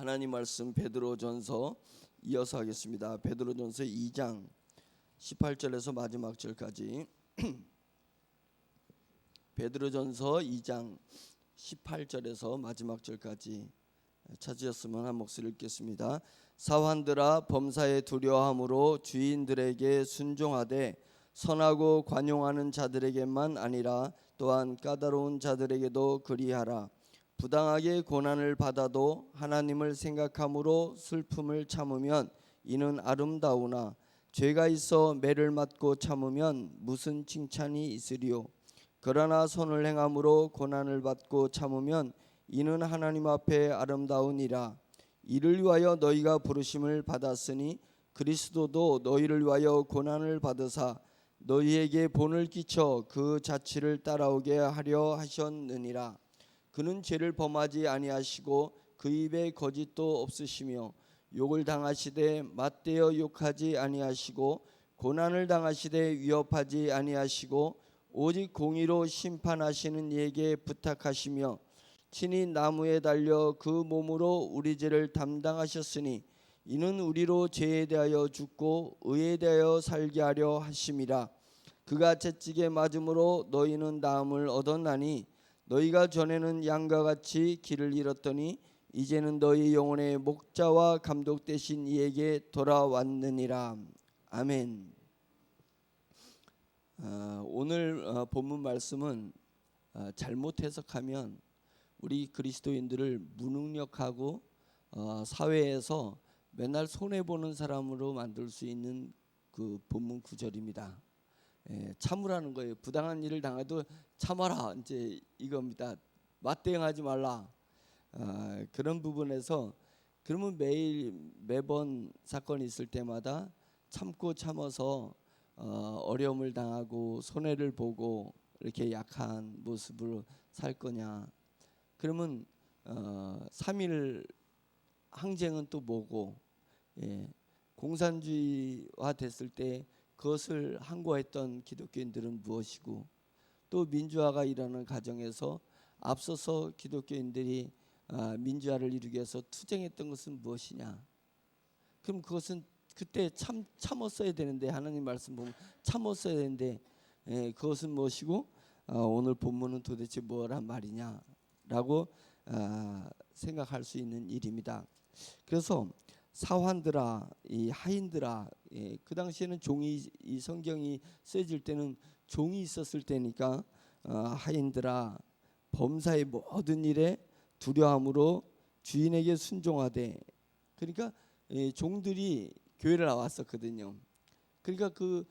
하나님 말씀 베드로전서 이어서 하겠습니다. 베드로전서 2장 18절에서 마지막 절까지 베드로전서 2장 18절에서 마지막 절까지 찾으셨으면 한 목소리 읽겠습니다. 사환들아 범사에 두려워함으로 주인들에게 순종하되 선하고 관용하는 자들에게만 아니라 또한 까다로운 자들에게도 그리하라. 부당하게 고난을 받아도 하나님을 생각함으로 슬픔을 참으면 이는 아름다우나 죄가 있어 매를 맞고 참으면 무슨 칭찬이 있으리요. 그러나 선을 행함으로 고난을 받고 참으면 이는 하나님 앞에 아름다우니라. 이를 위하여 너희가 부르심을 받았으니 그리스도도 너희를 위하여 고난을 받으사 너희에게 본을 끼쳐 그 자취를 따라오게 하려 하셨느니라. 그는 죄를 범하지 아니하시고 그 입에 거짓도 없으시며 욕을 당하시되 맞대어 욕하지 아니하시고 고난을 당하시되 위협하지 아니하시고 오직 공의로 심판하시는 이에게 부탁하시며 친히 나무에 달려 그 몸으로 우리 죄를 담당하셨으니 이는 우리로 죄에 대하여 죽고 의에 대하여 살게 하려 하심이라. 그가 채찍에 맞음으로 너희는 나음을 얻었나니 너희가 전에는 양과 같이 길을 잃었더니 이제는 너희 영혼의 목자와 감독 되신 이에게 돌아왔느니라. 아멘. 오늘 본문 말씀은 잘못 해석하면 우리 그리스도인들을 무능력하고 사회에서 맨날 손해보는 사람으로 만들 수 있는 그 본문 구절입니다. 참으라는 거예요. 부당한 일을 당해도 참아라, 이제 이겁니다. 맞대응하지 말라. 그런 부분에서 그러면 매번 사건이 있을 때마다 참고 참아서 어려움을 당하고 손해를 보고 이렇게 약한 모습으로 살 거냐? 그러면 3.1 항쟁은 또 뭐고, 공산주의화 됐을 때 그것을 항거했던 기독교인들은 무엇이고, 또 민주화가 일어나는 과정에서 앞서서 기독교인들이 민주화를 이루기 위해서 투쟁했던 것은 무엇이냐? 그럼 그것은 그때 참았어야 되는데, 하나님 말씀 보면 참았어야 되는데 그것은 무엇이고 오늘 본문은 도대체 뭐란 말이냐라고 생각할 수 있는 일입니다. 그래서 사환들아, 이 하인들아, 그 당시에는 종이, 이 성경이 쓰여질 때는 종이 있었을 때니까 하인들아 범사의 모든 일에 두려움으로 주인에게 순종하되, 그러니까 종들이 교회를 나왔었거든요. 그러니까 그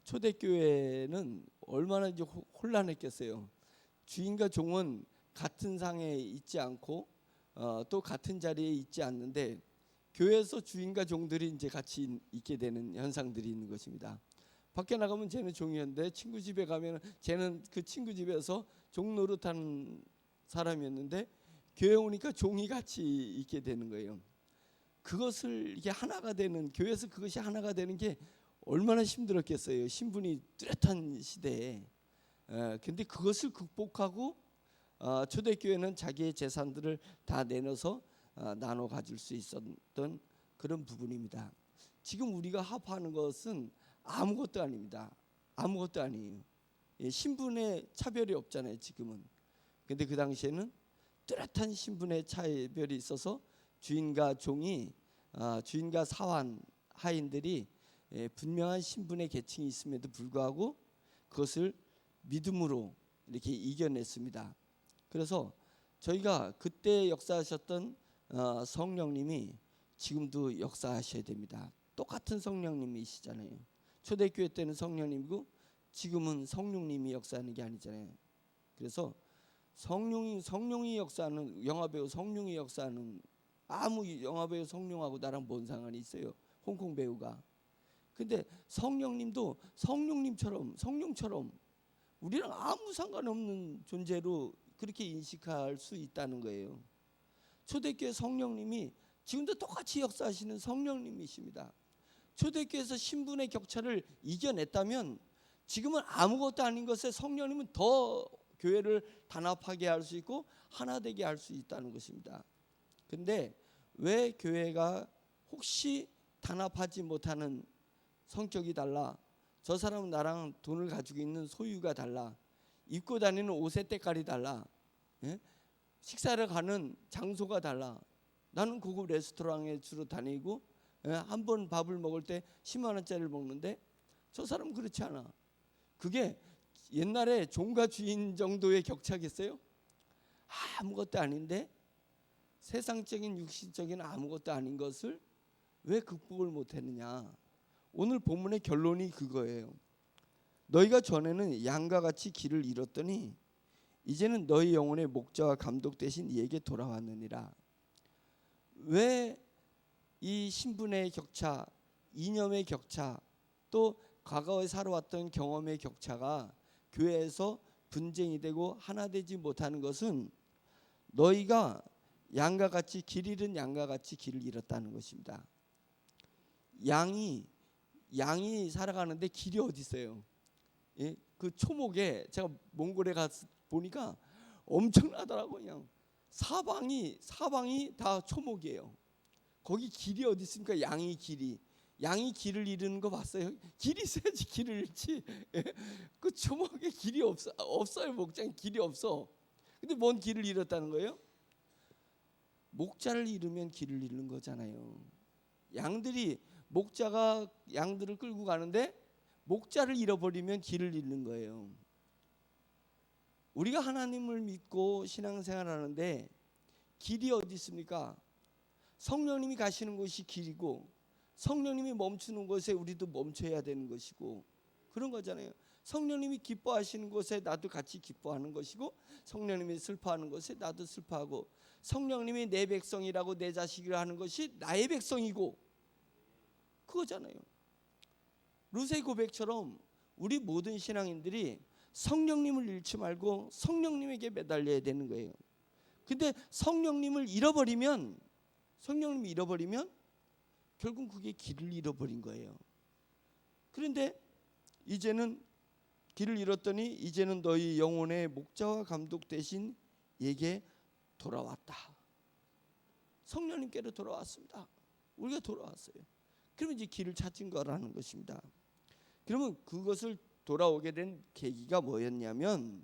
초대교회는 얼마나 이제 혼란했겠어요. 주인과 종은 같은 상에 있지 않고 또 같은 자리에 있지 않는데, 교회에서 주인과 종들이 이제 같이 있게 되는 현상들이 있는 것입니다. 밖에 나가면 쟤는 종이었는데 친구 집에 가면 쟤는 그 친구 집에서 종 노릇하는 사람이었는데 교회 오니까 종이 같이 있게 되는 거예요. 그것을 이게 하나가 되는, 교회에서 그것이 하나가 되는 게 얼마나 힘들었겠어요. 신분이 뚜렷한 시대에. 근데 그것을 극복하고 초대교회는 자기의 재산들을 다 내놔서 나눠 가질 수 있었던 그런 부분입니다. 지금 우리가 합하는 것은 아무것도 아닙니다. 아무것도 아니에요. 신분의 차별이 없잖아요, 지금은. 근데 그 당시에는 뚜렷한 신분의 차별이 있어서 주인과 종이, 주인과 사환, 하인들이 분명한 신분의 계층이 있음에도 불구하고 그것을 믿음으로 이렇게 이겨냈습니다. 그래서 저희가 그때 역사하셨던 성령님이 지금도 역사하셔야 됩니다. 똑같은 성령님이시잖아요. 초대교회 때는 성령님이고 지금은 성령님이 역사하는 게 아니잖아요. 그래서 성령이 역사하는, 영화배우 성령이 역사하는, 아무 영화배우 성령하고 나랑 뭔 상관이 있어요? 홍콩 배우가. 근데 성령님도 성령처럼 우리랑 아무 상관없는 존재로 그렇게 인식할 수 있다는 거예요. 초대교회 성령님이 지금도 똑같이 역사하시는 성령님이십니다. 초대교회에서 신분의 격차를 이겨냈다면 지금은 아무것도 아닌 것에 성령님은 더 교회를 단합하게 할 수 있고 하나 되게 할 수 있다는 것입니다. 근데 왜 교회가 혹시 단합하지 못하는 성격이 달라, 저 사람은 나랑 돈을 가지고 있는 소유가 달라, 입고 다니는 옷의 때깔이 달라, 예? 식사를 가는 장소가 달라. 나는 고급 레스토랑에 주로 다니고 한 번 밥을 먹을 때 10만 원짜리를 먹는데 저 사람은 그렇지 않아. 그게 옛날에 종가 주인 정도의 격차겠어요? 아무것도 아닌데 세상적인 육신적인 아무것도 아닌 것을 왜 극복을 못했느냐. 오늘 본문의 결론이 그거예요. 너희가 전에는 양과 같이 길을 잃었더니 이제는 너희 영혼의 목자와 감독 대신 이에게 돌아왔느니라. 왜 이 신분의 격차, 이념의 격차, 또 과거에 살아왔던 경험의 격차가 교회에서 분쟁이 되고 하나 되지 못하는 것은 너희가 양과 같이 길 잃은 양과 같이 길을 잃었다는 것입니다. 양이 살아가는데 길이 어디 있어요? 예? 그 초목에 제가 몽골에 가서 보니까 엄청나더라고요. 그냥 사방이 다 초목이에요. 거기 길이 어디 있습니까? 양이 길을 잃는 거 봤어요? 길이 있어야지 길을 잃지. 예? 그 초목에 길이 없어요. 목장에 길이 없어. 근데 뭔 길을 잃었다는 거예요? 목자를 잃으면 길을 잃는 거잖아요. 목자가 양들을 끌고 가는데 목자를 잃어버리면 길을 잃는 거예요. 우리가 하나님을 믿고 신앙생활하는데 길이 어디 있습니까? 성령님이 가시는 곳이 길이고 성령님이 멈추는 곳에 우리도 멈춰야 되는 것이고 그런 거잖아요. 성령님이 기뻐하시는 곳에 나도 같이 기뻐하는 것이고 성령님이 슬퍼하는 곳에 나도 슬퍼하고 성령님이 내 백성이라고 내 자식이라 하는 것이 나의 백성이고 그거잖아요. 루세 고백처럼 우리 모든 신앙인들이 성령님을 잃지 말고 성령님에게 매달려야 되는 거예요. 근데 성령님을 잃어버리면 결국 그게 길을 잃어버린 거예요. 그런데 이제는 길을 잃었더니 이제는 너희 영혼의 목자와 감독 대신 얘게 돌아왔다. 성령님께로 돌아왔습니다. 우리가 돌아왔어요. 그러면 이제 길을 찾은 거라는 것입니다. 그러면 그것을 돌아오게 된 계기가 뭐였냐면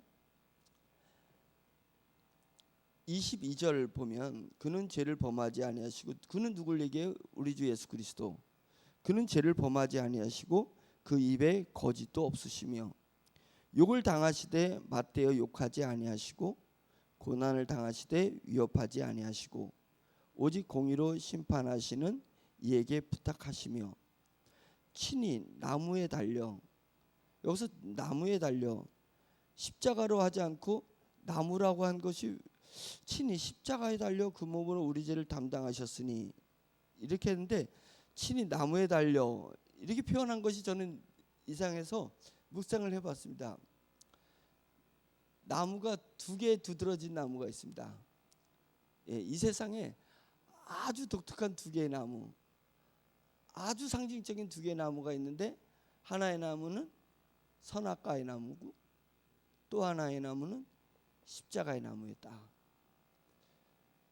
22절 보면 그는 죄를 범하지 아니하시고 그는 누굴 얘기해요? 우리 주 예수 그리스도. 그는 죄를 범하지 아니하시고 그 입에 거짓도 없으시며 욕을 당하시되 맞대어 욕하지 아니하시고 고난을 당하시되 위협하지 아니하시고 오직 공의로 심판하시는 이에게 부탁하시며 친히 나무에 달려, 여기서 나무에 달려 십자가로 하지 않고 나무라고 한 것이 친히 십자가에 달려 그 몸으로 우리 죄를 담당하셨으니 이렇게 했는데 친히 나무에 달려 이렇게 표현한 것이 저는 이상해서 묵상을 해봤습니다. 나무가 두 개 두드러진 나무가 있습니다. 예, 이 세상에 아주 독특한 두 개의 나무, 아주 상징적인 두 개의 나무가 있는데 하나의 나무는 선악과의 나무고 또 하나의 나무는 십자가의 나무였다.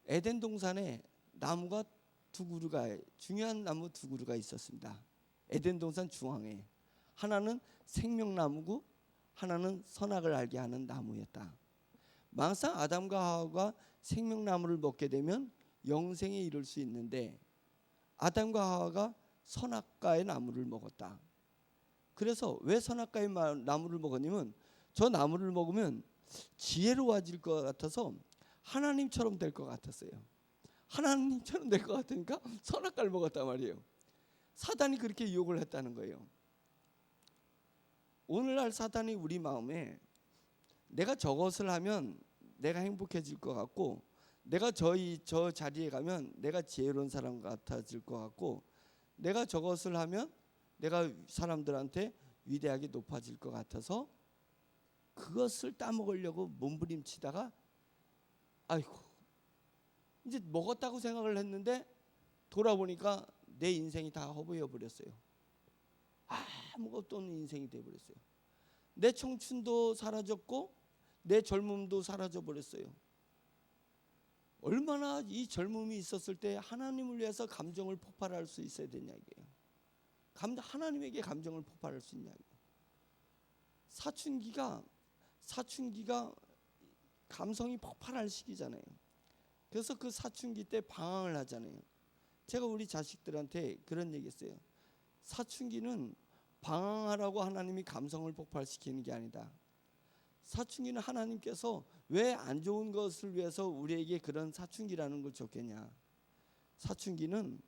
에덴 동산에 나무가 중요한 나무 두 그루가 있었습니다. 에덴 동산 중앙에 하나는 생명나무고 하나는 선악을 알게 하는 나무였다. 망상 아담과 하와가 생명나무를 먹게 되면 영생에 이를 수 있는데 아담과 하와가 선악과의 나무를 먹었다. 그래서 왜 선악과의 나무를 먹었냐면 저 나무를 먹으면 지혜로워질 것 같아서 하나님처럼 될 것 같았어요. 하나님처럼 될 것 같으니까 선악과를 먹었단 말이에요. 사단이 그렇게 유혹을 했다는 거예요. 오늘날 사단이 우리 마음에 내가 저것을 하면 내가 행복해질 것 같고 내가 저 자리에 가면 내가 지혜로운 사람 같아질 것 같고 내가 저것을 하면 내가 사람들한테 위대하게 높아질 것 같아서 그것을 따먹으려고 몸부림치다가 아이고 이제 먹었다고 생각을 했는데 돌아보니까 내 인생이 다 허브여 버렸어요. 아무것도 없는 인생이 돼 버렸어요. 내 청춘도 사라졌고 내 젊음도 사라져 버렸어요. 얼마나 이 젊음이 있었을 때 하나님을 위해서 감정을 폭발할 수 있어야 되냐 이게요. 하나님에게 감정을 폭발할 수 있냐. 사춘기가 감성이 폭발할 시기잖아요. 그래서 그 사춘기 때 방황을 하잖아요. 제가 우리 자식들한테 그런 얘기했어요. 사춘기는 방황하라고 하나님이 감성을 폭발시키는 게 아니다. 사춘기는 하나님께서 왜 안 좋은 것을 위해서 우리에게 그런 사춘기라는 걸 줬겠냐. 사춘기는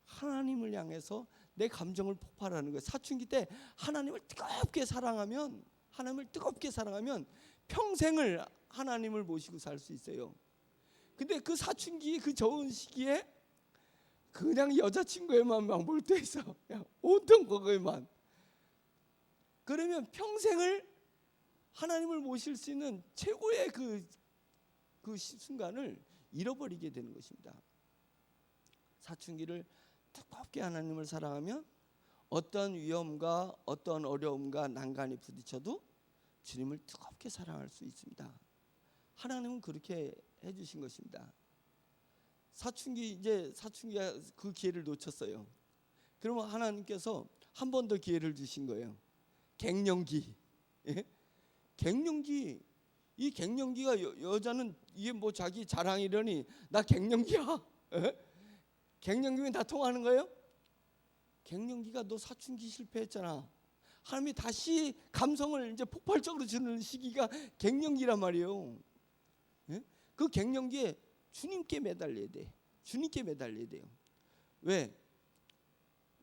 하나님을 향해서 내 감정을 폭발하는 거예요. 사춘기 때 하나님을 뜨겁게 사랑하면 평생을 하나님을 모시고 살 수 있어요. 근데 그 사춘기 그 좋은 시기에 그냥 여자친구에만 막 몰두해 있어. 온통 그거에만. 그러면 평생을 하나님을 모실 수 있는 최고의 그 순간을 잃어버리게 되는 것입니다. 사춘기를 뜨겁게 하나님을 사랑하면 어떤 위험과 어떤 어려움과 난간에 부딪혀도 주님을 뜨겁게 사랑할 수 있습니다. 하나님은 그렇게 해주신 것입니다. 사춘기가 그 기회를 놓쳤어요. 그러면 하나님께서 한 번 더 기회를 주신 거예요. 갱년기. 예? 갱년기. 이 갱년기가 여자는 이게 뭐 자기 자랑이려니 나 갱년기야. 예? 갱년기면 다 통하는 거예요? 갱년기가 너 사춘기 실패했잖아. 하나님이 다시 감성을 이제 폭발적으로 주는 시기가 갱년기란 말이에요. 예? 그 갱년기에 주님께 매달려야 돼. 주님께 매달려야 돼요. 왜?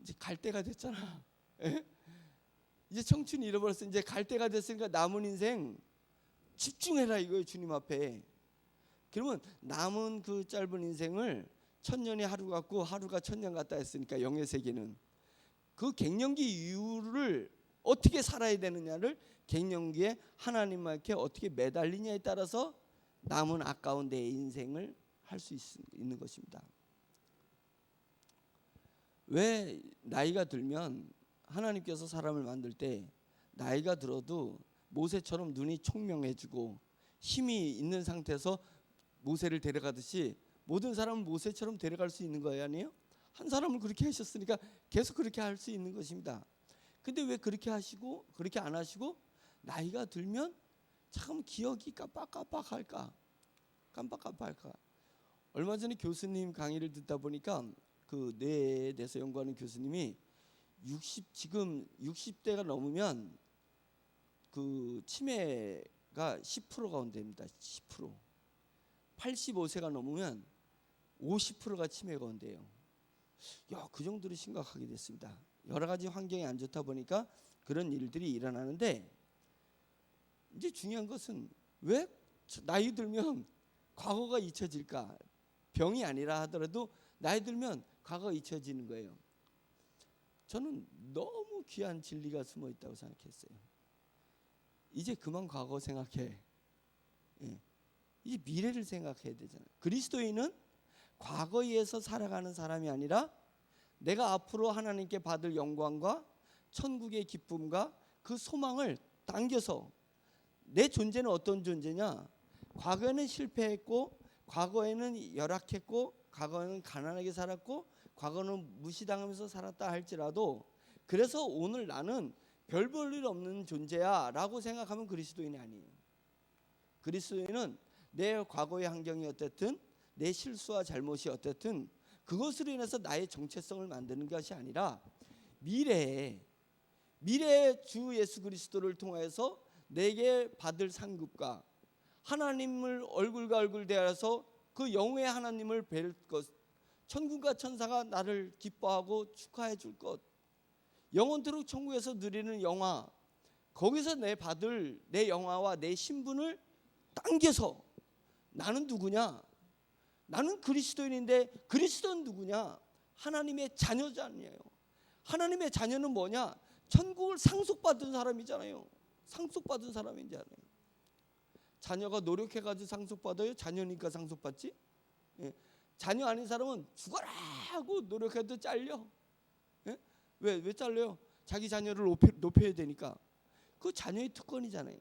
이제 갈 때가 됐잖아. 예? 이제 청춘이 잃어버렸어. 이제 갈 때가 됐으니까 남은 인생 집중해라 이거예요. 주님 앞에. 그러면 남은 그 짧은 인생을 천년이 하루 같고 하루가 천년 같다 했으니까 영의 세계는 그 갱년기 이후를 어떻게 살아야 되느냐를 갱년기에 하나님께 어떻게 매달리냐에 따라서 남은 아까운 내 인생을 할 수 있는 것입니다. 왜 나이가 들면 하나님께서 사람을 만들 때 나이가 들어도 모세처럼 눈이 총명해지고 힘이 있는 상태에서 모세를 데려가듯이 모든 사람을 모세처럼 데려갈 수 있는 거예요, 아니에요? 한 사람을 그렇게 하셨으니까 계속 그렇게 할 수 있는 것입니다. 근데 왜 그렇게 하시고 그렇게 안 하시고 나이가 들면 참 기억이 깜빡깜빡할까? 얼마 전에 교수님 강의를 듣다 보니까 그 뇌에 대해서 연구하는 교수님이 지금 60대가 넘으면 그 치매가 10%가 온답니다. 10%. 85세가 넘으면 50%가 치매가 온대요. 야, 그 정도로 심각하게 됐습니다. 여러 가지 환경이 안 좋다 보니까 그런 일들이 일어나는데 이제 중요한 것은 왜 나이 들면 과거가 잊혀질까? 병이 아니라 하더라도 나이 들면 과거가 잊혀지는 거예요. 저는 너무 귀한 진리가 숨어 있다고 생각했어요. 이제 그만 과거 생각해. 예. 이제 미래를 생각해야 되잖아요. 그리스도인은 과거에 의해서 살아가는 사람이 아니라 내가 앞으로 하나님께 받을 영광과 천국의 기쁨과 그 소망을 당겨서 내 존재는 어떤 존재냐? 과거에는 실패했고 과거에는 열악했고 과거에는 가난하게 살았고 과거는 무시당하면서 살았다 할지라도 그래서 오늘 나는 별 볼 일 없는 존재야 라고 생각하면 그리스도인이 아니에요. 그리스도인은 내 과거의 환경이 어떻든 내 실수와 잘못이 어떻든 그것으로 인해서 나의 정체성을 만드는 것이 아니라 미래에 주 예수 그리스도를 통해서 내게 받을 상급과 하나님을 얼굴과 얼굴 대하여서 그 영의 하나님을 뵐 것, 천국과 천사가 나를 기뻐하고 축하해 줄 것, 영원토록 천국에서 누리는 영화, 거기서 받을 내 영화와 내 신분을 당겨서 나는 누구냐? 나는 그리스도인인데 그리스도는 누구냐? 하나님의 자녀잖아요. 하나님의 자녀는 뭐냐? 천국을 상속받은 사람이잖아요. 상속받은 사람이잖아요. 자녀가 노력해가지고 상속받아요? 자녀니까 상속받지? 예. 자녀 아닌 사람은 죽어라 하고 노력해도 잘려. 예? 왜 잘려요? 자기 자녀를 높여야 되니까. 그 자녀의 특권이잖아요.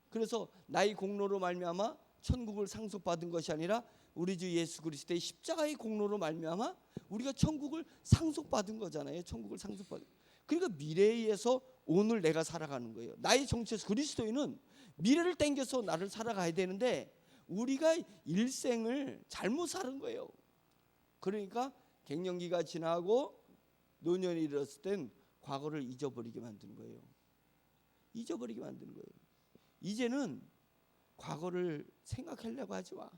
그래서 나의 공로로 말미암아 천국을 상속받은 것이 아니라 우리 주 예수 그리스도의 십자가의 공로로 말미암아 우리가 천국을 상속받은 거잖아요. 천국을 상속받은. 그러니까 미래에서 오늘 내가 살아가는 거예요. 나의 정체에서 그리스도인은 미래를 땡겨서 나를 살아가야 되는데 우리가 일생을 잘못 사는 거예요. 그러니까 갱년기가 지나고 노년이 이르렀을 땐 과거를 잊어버리게 만드는 거예요. 잊어버리게 만드는 거예요. 이제는 과거를 생각하려고 하지 마.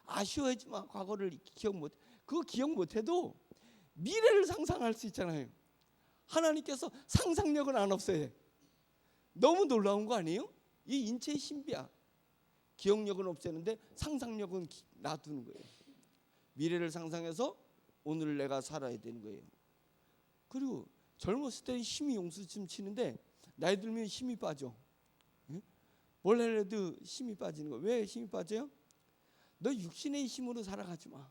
아쉬워하지 마. 과거를 기억 못. 그거 기억 못해도 미래를 상상할 수 있잖아요. 하나님께서 상상력은 안 없애요. 너무 놀라운 거 아니에요? 이 인체의 신비야. 기억력은 없애는데 상상력은 놔두는 거예요. 미래를 상상해서 오늘 내가 살아야 되는 거예요. 그리고 젊었을 때는 힘이 용수쯤 치는데 나이 들면 힘이 빠져. 뭘 해도 힘이 빠지는 거예요. 왜 힘이 빠져요? 너 육신의 힘으로 살아가지 마.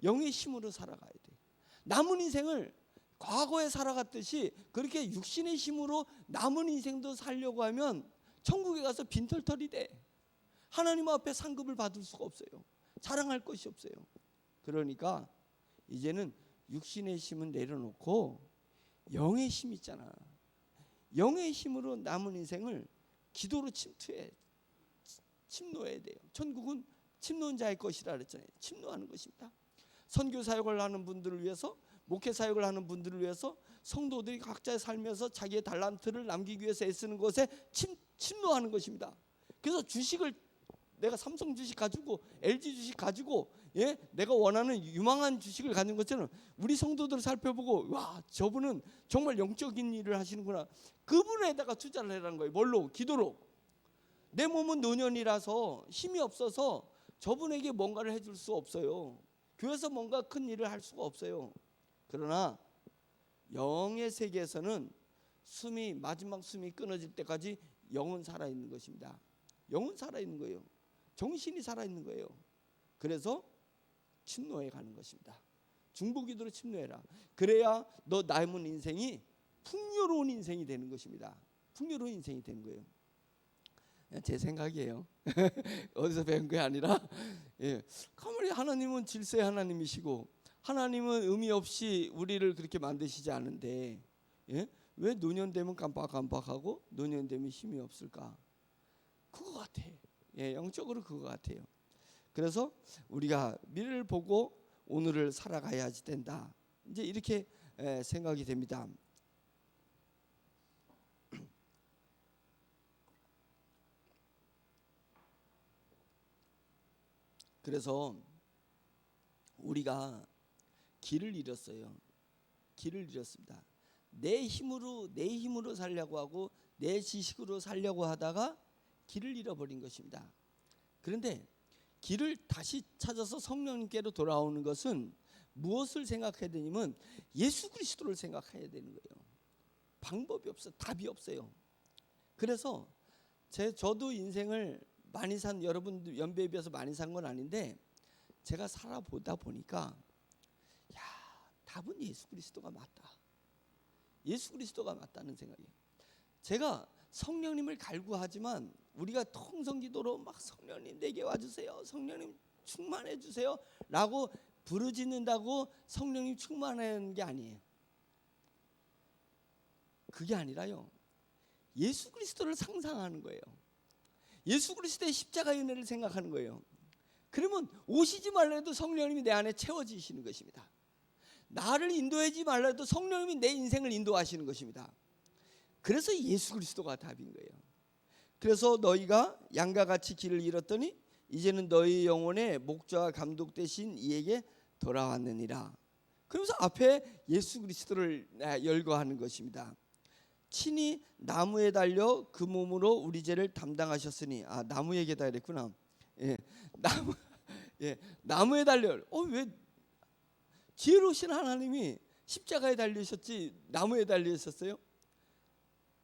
영의 힘으로 살아가야 돼. 남은 인생을 과거에 살아갔듯이 그렇게 육신의 힘으로 남은 인생도 살려고 하면 천국에 가서 빈털털이 돼. 하나님 앞에 상급을 받을 수가 없어요. 자랑할 것이 없어요. 그러니까 이제는 육신의 힘은 내려놓고 영의 힘 있잖아. 영의 힘으로 남은 인생을 기도로 침노해야 돼요. 천국은 침노한 자의 것이라 그랬잖아요. 침노하는 것입니다. 선교 사역을 하는 분들을 위해서, 목회 사역을 하는 분들을 위해서 성도들이 각자의 삶에서 자기의 달란트를 남기기 위해서 애쓰는 것에 침노하는 것입니다. 그래서 주식을 내가 삼성 주식 가지고 LG 주식 가지고 내가 원하는 유망한 주식을 가진 것처럼 우리 성도들을 살펴보고 와 저분은 정말 영적인 일을 하시는구나. 그분에다가 투자를 해라는 거예요. 뭘로? 기도로. 내 몸은 노년이라서 힘이 없어서 저분에게 뭔가를 해줄 수 없어요. 교회에서 뭔가 큰 일을 할 수가 없어요. 그러나 영의 세계에서는 마지막 숨이 끊어질 때까지 영은 살아있는 것입니다. 영은 살아있는 거예요. 정신이 살아있는 거예요. 그래서 침노해 가는 것입니다. 중보기도로 침노해라. 그래야 너 남은 인생이 풍요로운 인생이 되는 것입니다. 풍요로운 인생이 되는 거예요. 제 생각이에요. 어디서 배운 게 아니라 가만히 하나님은 질서의 하나님이시고 하나님은 의미 없이 우리를 그렇게 만드시지 않은데 왜 노년 되면 깜빡깜빡하고 노년 되면 힘이 없을까? 그거 같아. 영적으로 그거 같아요. 그래서 우리가 미래를 보고 오늘을 살아가야지 된다. 이제 이렇게 생각이 됩니다. 그래서 우리가 길을 잃었어요. 길을 잃었습니다. 내 힘으로 살려고 하고 내 지식으로 살려고 하다가 길을 잃어버린 것입니다. 그런데 길을 다시 찾아서 성령님께로 돌아오는 것은 무엇을 생각해야 되냐면 예수 그리스도를 생각해야 되는 거예요. 방법이 없어, 답이 없어요. 그래서 저도 인생을 많이 산, 여러분 연배에 비해서 많이 산 건 아닌데 제가 살아보다 보니까 답은 예수 그리스도가 맞다. 예수 그리스도가 맞다는 생각이에요. 제가 성령님을 갈구하지만 우리가 통성기도로 막 성령님 내게 와주세요, 성령님 충만해 주세요 라고 부르짖는다고 성령님 충만한 게 아니에요. 그게 아니라요, 예수 그리스도를 상상하는 거예요. 예수 그리스도의 십자가의 은혜를 생각하는 거예요. 그러면 오시지 말라도 성령님이 내 안에 채워지시는 것입니다. 나를 인도하지 말라도 성령님이 내 인생을 인도하시는 것입니다. 그래서 예수 그리스도가 답인 거예요. 그래서 너희가 양과 같이 길을 잃었더니 이제는 너희 영혼의 목자와 감독 되신 이에게 돌아왔느니라. 그러면서 앞에 예수 그리스도를 열거하는 것입니다. 친히 나무에 달려 그 몸으로 우리 죄를 담당하셨으니, 나무 얘기다 그랬구나. 나무에 달려. 왜 지혜로우신 하나님이 십자가에 달리셨지 나무에 달리셨어요?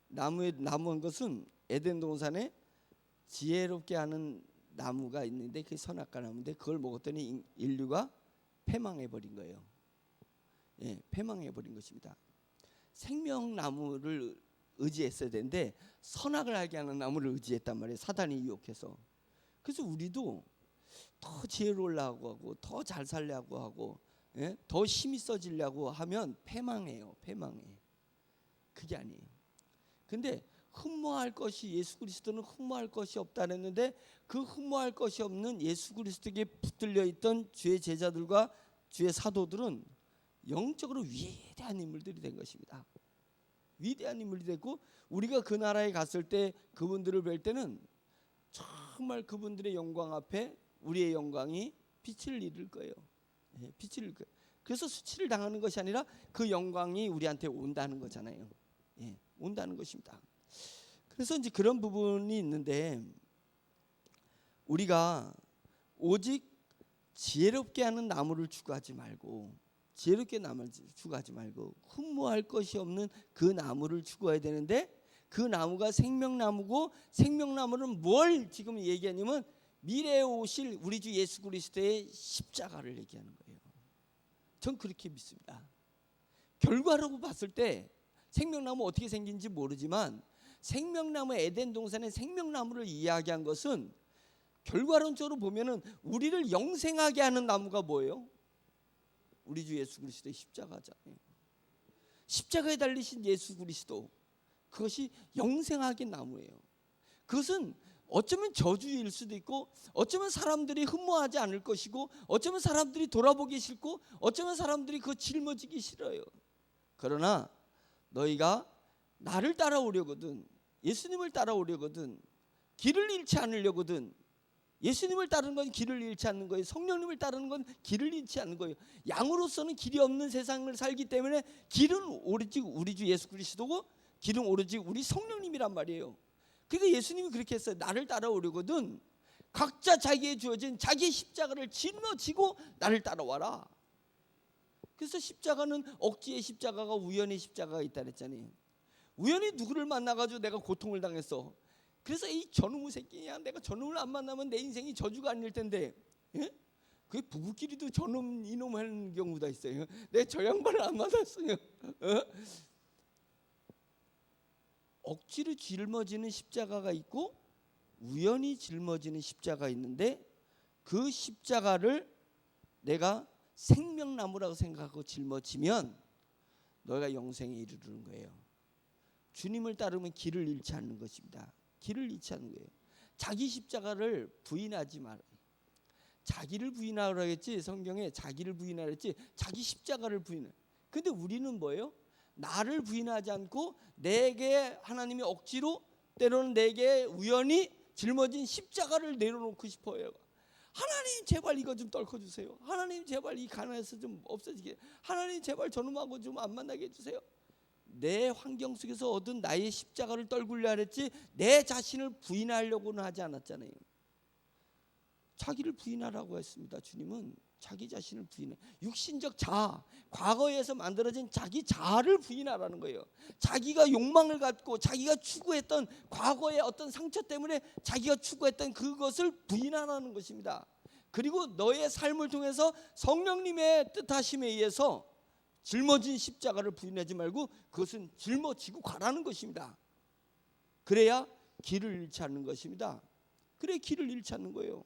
나무한 것은 에덴 동산에 지혜롭게 하는 나무가 있는데 그게 선악과 나무인데 그걸 먹었더니 인류가 패망해버린 거예요. 패망해버린 것입니다. 생명나무를 의지했어야 되는데 선악을 알게 하는 나무를 의지했단 말이에요. 사단이 유혹해서. 그래서 우리도 더 지혜로우려고 하고 더 잘 살려고 하고 예? 더 힘이 써지려고 하면 패망해요. 패망해. 그게 아니에요. 근데 흠모할 것이 예수 그리스도는 흠모할 것이 없다 그랬는데 그 흠모할 것이 없는 예수 그리스도에게 붙들려 있던 주의 제자들과 주의 사도들은 영적으로 위대한 인물들이 된 것입니다. 위대한 인물이 됐고 우리가 그 나라에 갔을 때 그분들을 뵐 때는 정말 그분들의 영광 앞에 우리의 영광이 빛을 잃을 거예요. 예, 빛을 잃을 거예요. 그래서 수치를 당하는 것이 아니라 그 영광이 우리한테 온다는 거잖아요. 예, 온다는 것입니다. 그래서 이제 그런 부분이 있는데 우리가 오직 지혜롭게 하는 나무를 추구하지 말고 지혜롭게 나무를 추구하지 말고 흠모할 것이 없는 그 나무를 추구해야 되는데 그 나무가 생명나무고 생명나무는 뭘 지금 얘기하냐면 미래에 오실 우리 주 예수 그리스도의 십자가를 얘기하는 거예요. 전 그렇게 믿습니다. 결과로 봤을 때 생명나무 어떻게 생긴지 모르지만 생명나무 에덴 동산의 생명나무를 이야기한 것은 결과론적으로 보면은 우리를 영생하게 하는 나무가 뭐예요? 우리 주 예수 그리스도의 십자가잖아요. 십자가에 달리신 예수 그리스도 그것이 영생하게 나무예요. 그것은 어쩌면 저주일 수도 있고 어쩌면 사람들이 흠모하지 않을 것이고 어쩌면 사람들이 돌아보기 싫고 어쩌면 사람들이 그거 짊어지기 싫어요. 그러나 너희가 나를 따라오려거든 예수님을 따라오려거든 길을 잃지 않으려거든 예수님을 따르는 건 길을 잃지 않는 거예요. 성령님을 따르는 건 길을 잃지 않는 거예요. 양으로서는 길이 없는 세상을 살기 때문에 길은 오로지 우리 주 예수 그리스도고 길은 오로지 우리 성령님이란 말이에요. 그러니까 예수님이 그렇게 했어요. 나를 따라오려거든 각자 자기에 주어진 자기의 십자가를 짊어지고 나를 따라와라. 그래서 십자가는 억지의 십자가가 우연의 십자가가 있다 그랬잖아요. 우연히 누구를 만나가지고 내가 고통을 당했어. 그래서 이 저놈의 새끼야 내가 저놈을 안 만나면 내 인생이 저주가 아닐 텐데 예? 그게 부부끼리도 저놈 이놈 하는 경우가 있어요. 내가 저 양반을 안 만났어요. 억지로 짊어지는 십자가가 있고 우연히 짊어지는 십자가가 있는데 그 십자가를 내가 생명나무라고 생각하고 짊어지면 너희가 영생에 이르는 거예요. 주님을 따르면 길을 잃지 않는 것입니다. 길을 잃지 않는 거예요. 자기 십자가를 부인하지 말아요. 자기를 부인하라고 했지 성경에 자기를 부인하라 했지 자기 십자가를 부인해. 근데 우리는 뭐예요? 나를 부인하지 않고 내게 하나님이 억지로 때로는 내게 우연히 짊어진 십자가를 내려놓고 싶어요. 하나님 제발 이거 좀 떨궈주세요. 하나님 제발 이 가난에서 좀 없어지게. 하나님 제발 저놈하고 좀 안 만나게 해주세요. 내 환경 속에서 얻은 나의 십자가를 떨구려 했지 내 자신을 부인하려고는 하지 않았잖아요. 자기를 부인하라고 했습니다. 주님은 자기 자신을 부인해. 육신적 자아, 과거에서 만들어진 자기 자아를 부인하라는 거예요. 자기가 욕망을 갖고 자기가 추구했던 과거의 어떤 상처 때문에 자기가 추구했던 그것을 부인하라는 것입니다. 그리고 너의 삶을 통해서 성령님의 뜻하심에 의해서 짊어진 십자가를 부인하지 말고 그것은 짊어지고 가라는 것입니다. 그래야 길을 잃지 않는 것입니다. 그래 길을 잃지 않는 거예요.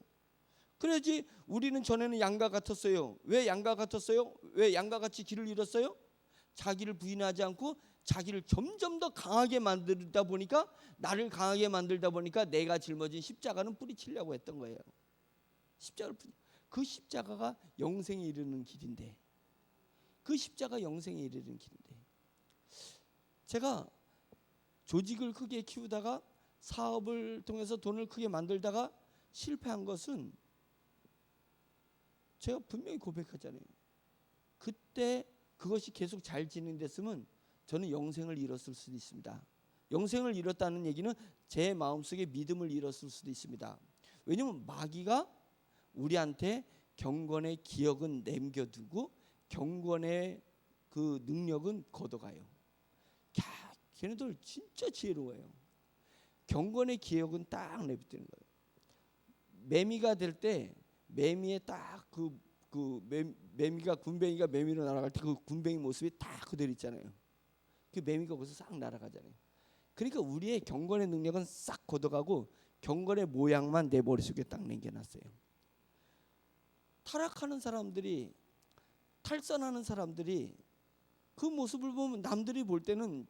그래야지. 우리는 전에는 양과 같았어요. 왜 양과 같았어요? 왜 양과 같이 길을 잃었어요? 자기를 부인하지 않고 자기를 점점 더 강하게 만들다 보니까 나를 강하게 만들다 보니까 내가 짊어진 십자가는 뿌리치려고 했던 거예요. 그 십자가가 영생에 이르는 길인데 그 십자가 영생에 이르는 길인데 제가 조직을 크게 키우다가 사업을 통해서 돈을 크게 만들다가 실패한 것은 제가 분명히 고백하잖아요. 그때 그것이 계속 잘 진행됐으면 저는 영생을 잃었을 수도 있습니다. 영생을 잃었다는 얘기는 제 마음속에 믿음을 잃었을 수도 있습니다. 왜냐하면 마귀가 우리한테 경건의 기억은 남겨두고 경건의 그 능력은 걷어가요. 걔네들 진짜 지혜로워요. 경건의 기억은 딱 내비두는 거예요. 매미가 될 때 매미의 딱 매미가 군뱅이가 매미로 날아갈 때 그 군뱅이 모습이 딱 그대로 있잖아요. 그 매미가 거기서 싹 날아가잖아요. 그러니까 우리의 경건의 능력은 싹 걷어가고 경건의 모양만 내 머릿속에 딱 남겨놨어요. 타락하는 사람들이, 탈선하는 사람들이 그 모습을 보면 남들이 볼 때는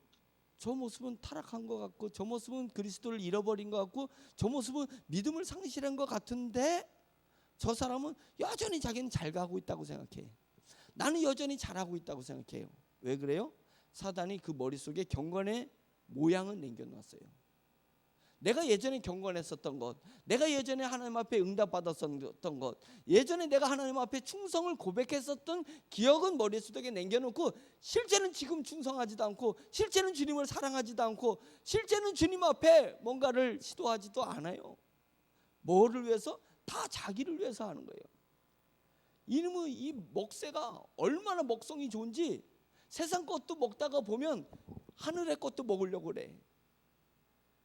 저 모습은 타락한 것 같고, 저 모습은 그리스도를 잃어버린 것 같고, 저 모습은 믿음을 상실한 것 같은데, 저 사람은 여전히 자기는 잘 가고 있다고 생각해. 나는 여전히 잘하고 있다고 생각해요. 왜 그래요? 사단이 그 머릿속에 경건의 모양을 남겨놨어요. 내가 예전에 경건했었던 것, 내가 예전에 하나님 앞에 응답받았었던 것, 예전에 내가 하나님 앞에 충성을 고백했었던 기억은 머릿속에 남겨놓고, 실제는 지금 충성하지도 않고, 실제는 주님을 사랑하지도 않고, 실제는 주님 앞에 뭔가를 시도하지도 않아요. 뭐를 위해서? 다 자기를 위해서 하는 거예요. 이놈의 이 먹새가 얼마나 먹성이 좋은지, 세상 것도 먹다가 보면 하늘의 것도 먹으려고 그래.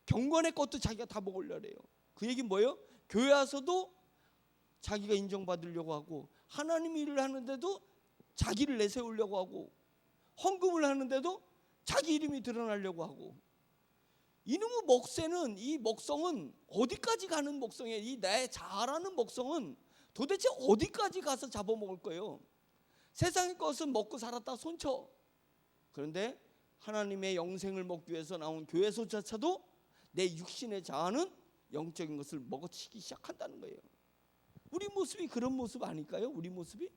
경건의 것도 자기가 다 먹으려고 해요. 그 얘기는 뭐예요? 교회 와서도 자기가 인정받으려고 하고, 하나님 일을 하는데도 자기를 내세우려고 하고, 헌금을 하는데도 자기 이름이 드러나려고 하고, 이놈의 먹새는, 이 먹성은 어디까지 가는 먹성이에요? 이 내 자아라는 먹성은 도대체 어디까지 가서 잡아먹을 거예요? 세상의 것은 먹고 살았다 손쳐. 그런데 하나님의 영생을 먹기 위해서 나온 교회소조차도 내 육신의 자아는 영적인 것을 먹어치기 시작한다는 거예요. 우리 모습이 그런 모습 아닐까요? 우리 모습이?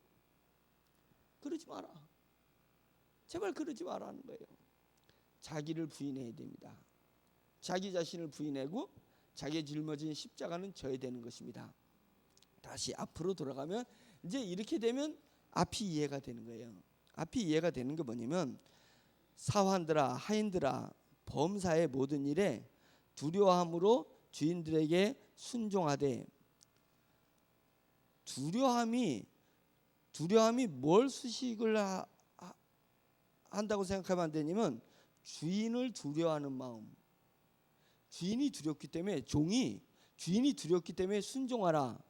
그러지 마라. 제발 그러지 말라는 거예요. 자기를 부인해야 됩니다. 자기 자신을 부인하고 자기의 짊어진 십자가는 져야 되는 것입니다. 다시 앞으로 돌아가면 이제 이렇게 되면 앞이 이해가 되는 거예요. 앞이 이해가 되는 게 뭐냐면, 사환들아 하인들아 범사의 모든 일에 두려워함으로 주인들에게 순종하되. 두려움이 뭘 수식을 한다고 생각하면 안 되냐면, 주인을 두려워하는 마음. 주인이 두렵기 때문에, 종이 주인이 두렵기 때문에 순종하라.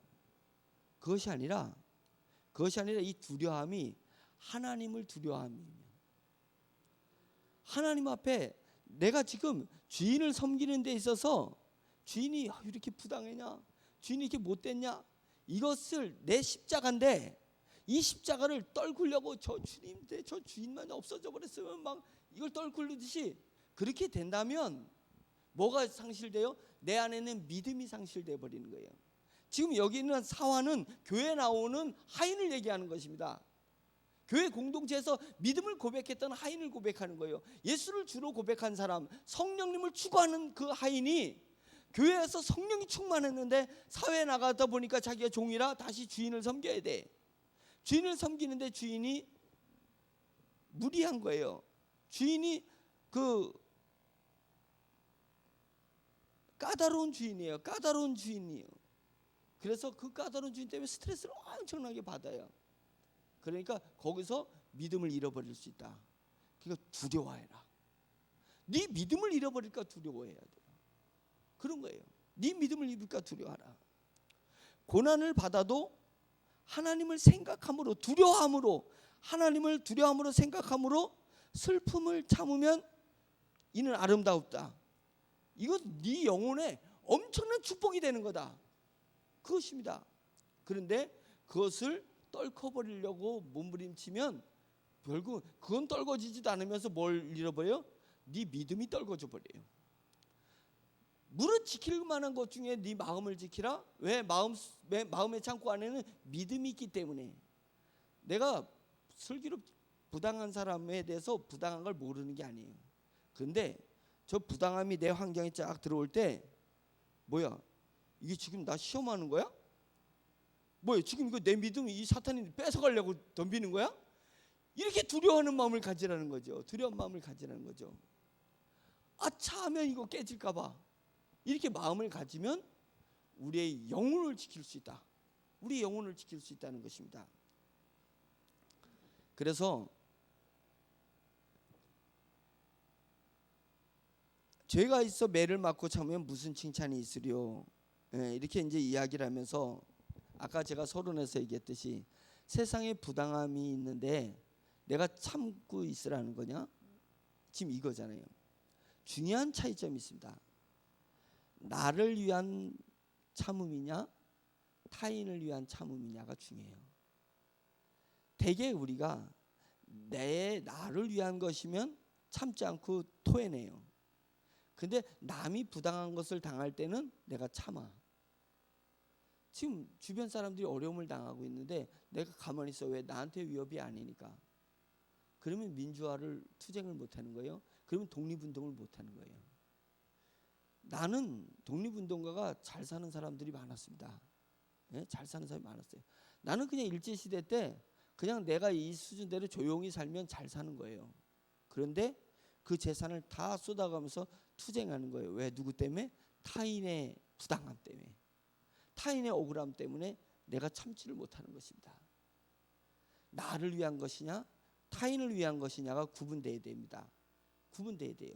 그것이 아니라 이 두려움이 하나님을 두려워함이에요. 하나님 앞에 내가 지금 주인을 섬기는 데 있어서 주인이 이렇게 부당했냐, 주인이 이렇게 못됐냐, 이것을 내 십자가인데 이 십자가를 떨구려고 저 주님인데 저 주인만 없어져 버렸으면 막 이걸 떨구듯이 그렇게 된다면 뭐가 상실돼요? 내 안에는 믿음이 상실돼 버리는 거예요. 지금 여기 있는 사화는 교회에 나오는 하인을 얘기하는 것입니다. 교회 공동체에서 믿음을 고백했던 하인을 고백하는 거예요. 예수를 주로 고백한 사람, 성령님을 추구하는 그 하인이 교회에서 성령이 충만했는데 사회에 나가다 보니까 자기가 종이라 다시 주인을 섬겨야 돼. 주인을 섬기는데 주인이 무리한 거예요. 주인이 그 까다로운 주인이에요. 까다로운 주인이에요. 그래서 그 까다로운 주인 때문에 스트레스를 엄청나게 받아요. 그러니까 거기서 믿음을 잃어버릴 수 있다. 그러니까 두려워해라. 네 믿음을 잃어버릴까 두려워해야 돼요. 그런 거예요. 네 믿음을 잃을까 두려워하라. 고난을 받아도 하나님을 생각함으로, 두려워함으로, 하나님을 두려워함으로 생각함으로 슬픔을 참으면 이는 아름다웠다. 이건 네 영혼에 엄청난 축복이 되는 거다. 그것입니다. 그런데 그것을 떨커버리려고 몸부림치면 결국 그건 떨궈지지도 않으면서 뭘 잃어버려요? 네 믿음이 떨궈져 버려요. 무릇 지킬 만한 것 중에 네 마음을 지키라. 왜? 마음의 창고 안에는 믿음이 있기 때문에. 내가 슬기롭 부당한 사람에 대해서 부당한 걸 모르는 게 아니에요. 그런데 저 부당함이 내 환경에 쫙 들어올 때, 뭐야, 이게 지금 나 시험하는 거야? 뭐야, 지금 이거 내 믿음 이 사탄이 뺏어가려고 덤비는 거야? 이렇게 두려워하는 마음을 가지라는 거죠. 두려운 마음을 가지라는 거죠. 아차하면 이거 깨질까 봐. 이렇게 마음을 가지면 우리의 영혼을 지킬 수 있다. 우리의 영혼을 지킬 수 있다는 것입니다. 그래서 죄가 있어 매를 맞고 참으면 무슨 칭찬이 있으리요. 이렇게 이제 이야기를 하면서 아까 제가 서론에서 얘기했듯이 세상에 부당함이 있는데 내가 참고 있으라는 거냐? 지금 이거잖아요. 중요한 차이점이 있습니다. 나를 위한 참음이냐 타인을 위한 참음이냐가 중요해요. 대개 우리가 나를 위한 것이면 참지 않고 토해내요. 근데 남이 부당한 것을 당할 때는 내가 참아. 지금 주변 사람들이 어려움을 당하고 있는데 내가 가만히 있어. 왜? 나한테 위협이 아니니까. 그러면 민주화를 투쟁을 못하는 거예요. 그러면 독립운동을 못하는 거예요. 나는 독립운동가가 잘 사는 사람들이 많았습니다. 네? 잘 사는 사람이 많았어요. 나는 그냥 일제시대 때 그냥 내가 이 수준대로 조용히 살면 잘 사는 거예요. 그런데 그 재산을 다 쏟아가면서 투쟁하는 거예요. 왜? 누구 때문에? 타인의 부당함 때문에, 타인의 억울함 때문에 내가 참지를 못하는 것입니다. 나를 위한 것이냐 타인을 위한 것이냐가 구분돼야 됩니다. 구분돼야 돼요.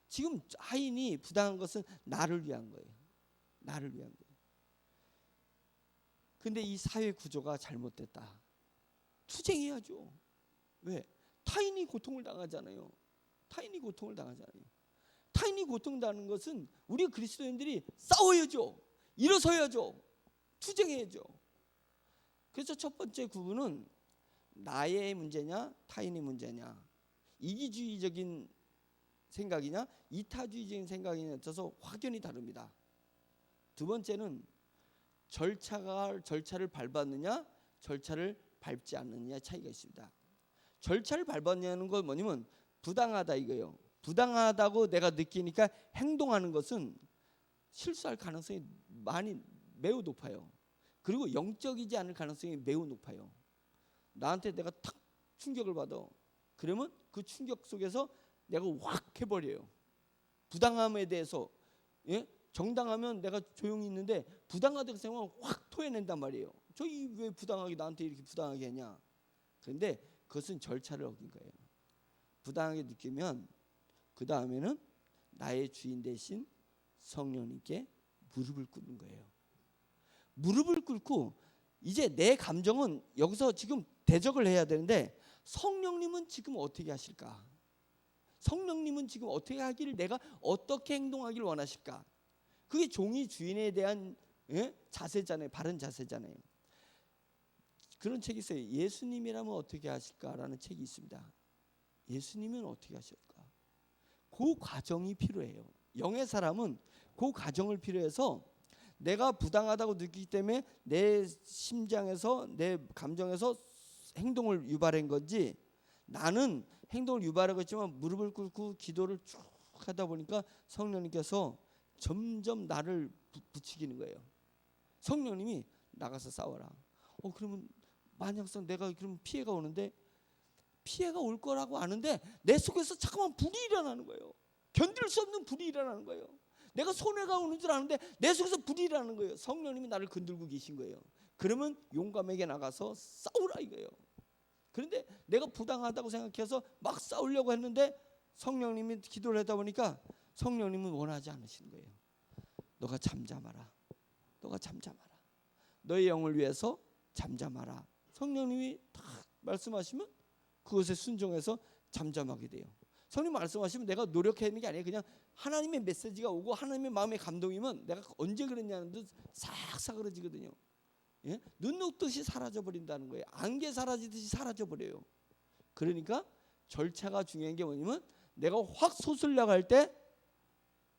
지금 하인이 부당한 것은 나를 위한 거예요. 나를 위한 거예요. 근데 이 사회 구조가 잘못됐다. 투쟁해야죠. 왜? 타인이 고통을 당하잖아요. 타인이 고통을 당하잖아요. 타인이 고통당하는 것은 우리 그리스도인들이 싸워야죠. 일어서야죠. 투쟁해야죠. 그래서 첫 번째 구분은 나의 문제냐 타인의 문제냐, 이기주의적인 생각이냐 이타주의적인 생각이냐에 따라서 확연히 다릅니다. 두 번째는 절차를 밟았느냐 절차를 밟지 않느냐 차이가 있습니다. 절차를 밟았냐는 건 뭐냐면 부당하다 이거예요. 부당하다고 내가 느끼니까 행동하는 것은 실수할 가능성이 매우 높아요. 그리고 영적이지 않을 가능성이 매우 높아요. 나한테 내가 탁 충격을 받아. 그러면 그 충격 속에서 내가 확 해버려요. 부당함에 대해서. 예? 정당하면 내가 조용히 있는데 부당하다고 생각하면 확 토해낸단 말이에요. 저기 왜 부당하게 나한테 이렇게 부당하게 했냐. 그런데 그것은 절차를 어긴 거예요. 부당하게 느끼면 그 다음에는 나의 주인 대신 성령님께 무릎을 꿇는 거예요. 무릎을 꿇고 이제 내 감정은 여기서 지금 대적을 해야 되는데 성령님은 지금 어떻게 하실까? 성령님은 지금 어떻게 하기를, 내가 어떻게 행동하기를 원하실까? 그게 종이 주인에 대한 자세잖아요. 바른 자세잖아요. 그런 책이 있어요. 예수님이라면 어떻게 하실까라는 책이 있습니다. 예수님은 어떻게 하실까? 그 과정이 필요해요. 영의 사람은 그 과정을 필요해서 내가 부당하다고 느끼기 때문에 내 심장에서 내 감정에서 행동을 유발한 건지, 나는 행동을 유발하고 있지만 무릎을 꿇고 기도를 쭉 하다 보니까 성령님께서 점점 나를 부추기는 거예요. 성령님이 나가서 싸워라. 그러면 만약성 내가 그럼 피해가 오는데, 피해가 올 거라고 아는데 내 속에서 자꾸만 불이 일어나는 거예요. 견딜 수 없는 불이 일어나는 거예요. 내가 손해가 오는 줄 아는데 내 속에서 불이 일어나는 거예요. 성령님이 나를 건들고 계신 거예요. 그러면 용감하게 나가서 싸우라 이거예요. 그런데 내가 부당하다고 생각해서 막 싸우려고 했는데 성령님이 기도를 하다 보니까 성령님은 원하지 않으시는 거예요. 너가 잠잠하라. 너가 잠잠하라. 너의 영을 위해서 잠잠하라. 성령님이 딱 말씀하시면 그것에 순종해서 잠잠하게 돼요. 성령 말씀하시면 내가 노력하는 게 아니에요. 그냥 하나님의 메시지가 오고 하나님의 마음의 감동이면 내가 언제 그랬냐는 듯 싹 사그러지거든요. 예? 눈 녹듯이 사라져버린다는 거예요. 안개 사라지듯이 사라져버려요. 그러니까 절차가 중요한 게 뭐냐면 내가 확 솟을 나갈 때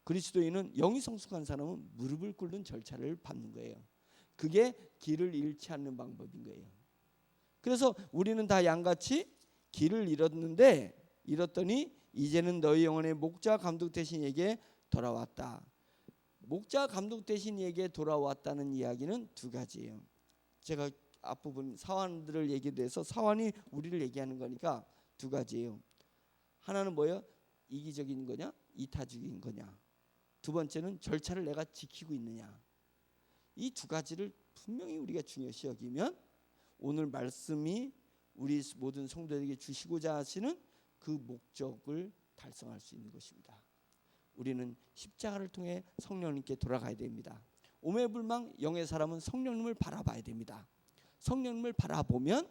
그리스도인은 영이 성숙한 사람은 무릎을 꿇는 절차를 밟는 거예요. 그게 길을 잃지 않는 방법인 거예요. 그래서 우리는 다 양같이 길을 잃었더니 이제는 너희 영혼의 목자 감독 되신 이에게 돌아왔다. 목자 감독 되신 이에게 돌아왔다는 이야기는 두 가지예요. 제가 앞부분 사환들을 얘기해서 사환이 우리를 얘기하는 거니까 두 가지예요. 하나는 뭐예요? 이기적인 거냐 이타적인 거냐. 두 번째는 절차를 내가 지키고 있느냐. 이 두 가지를 분명히 우리가 중요시 여기면 오늘 말씀이 우리 모든 성도들에게 주시고자 하시는 그 목적을 달성할 수 있는 것입니다. 우리는 십자가를 통해 성령님께 돌아가야 됩니다. 오매불망 영의 사람은 성령님을 바라봐야 됩니다. 성령님을 바라보면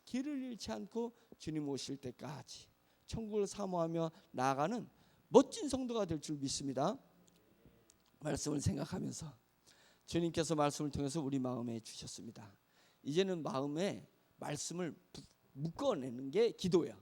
길을 잃지 않고 주님 오실 때까지 천국을 사모하며 나아가는 멋진 성도가 될 줄 믿습니다. 말씀을 생각하면서 주님께서 말씀을 통해서 우리 마음에 주셨습니다. 이제는 마음에 말씀을 묶어내는 게 기도야.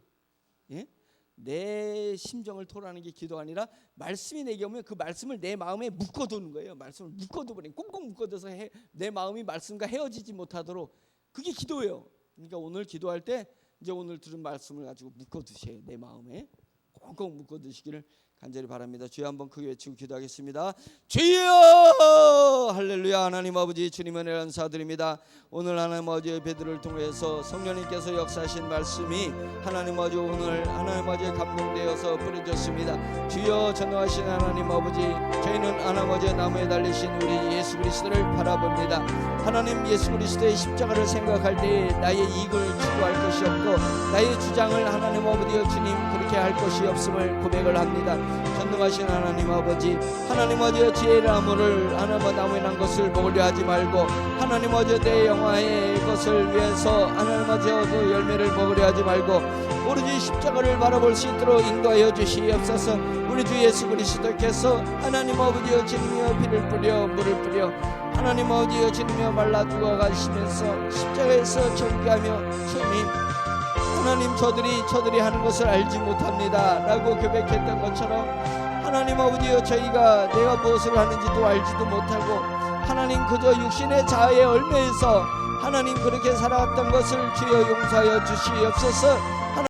예? 내 심정을 토로하는 게 기도가 아니라 말씀이 내게 오면 그 말씀을 내 마음에 묶어두는 거예요. 말씀을 묶어두버린, 꽁꽁 묶어둬서 내 마음이 말씀과 헤어지지 못하도록, 그게 기도예요. 그러니까 오늘 기도할 때 이제 오늘 들은 말씀을 가지고 묶어두세요. 내 마음에 꽁꽁 묶어두시기를 간절히 바랍니다. 주여 한번 크게 외치고 기도하겠습니다. 주여! 할렐루야. 하나님 아버지, 주님의 은혜를 감사드립니다. 오늘 하나님 아버지의 베드로를 통해서 성령님께서 역사하신 말씀이 하나님 아버지 오늘 하나님 아버지에 감동되어서 뿌려졌습니다. 주여, 전능하신 하나님 아버지, 저희는 하나님 아버지의 나무에 달리신 우리 예수 그리스도를 바라봅니다. 하나님, 예수 그리스도의 십자가를 생각할 때에 나의 이익을 추구할 것이 없고 나의 주장을 하나님 아버지여 주님 그렇게 할 것이 없음을 고백을 합니다. 전능하신 하나님 아버지, 하나님 아버지의 지혜의 나무를 하나님 나무에 난 것을 먹으려 하지 말고 하나님 아버지 내 영화의 것을 위해서 하나님 아버지 그 열매를 먹으려 하지 말고 오로지 십자가를 바라볼 수 있도록 인도하여 주시옵소서. 우리 주 예수 그리스도께서 하나님 아버지여 주님이여 피를 뿌려 물을 뿌려 하나님 아버지여 주님이여 말라 죽어가시면서 십자가에서 절규하며 주님, 하나님 저들이 하는 것을 알지 못합니다 라고 고백했던 것처럼 하나님 아버지여 저희가 내가 무엇을 하는지도 알지도 못하고 하나님 그저 육신의 자아에 얽매여서 하나님 그렇게 살아왔던 것을 주여 용서하여 주시옵소서.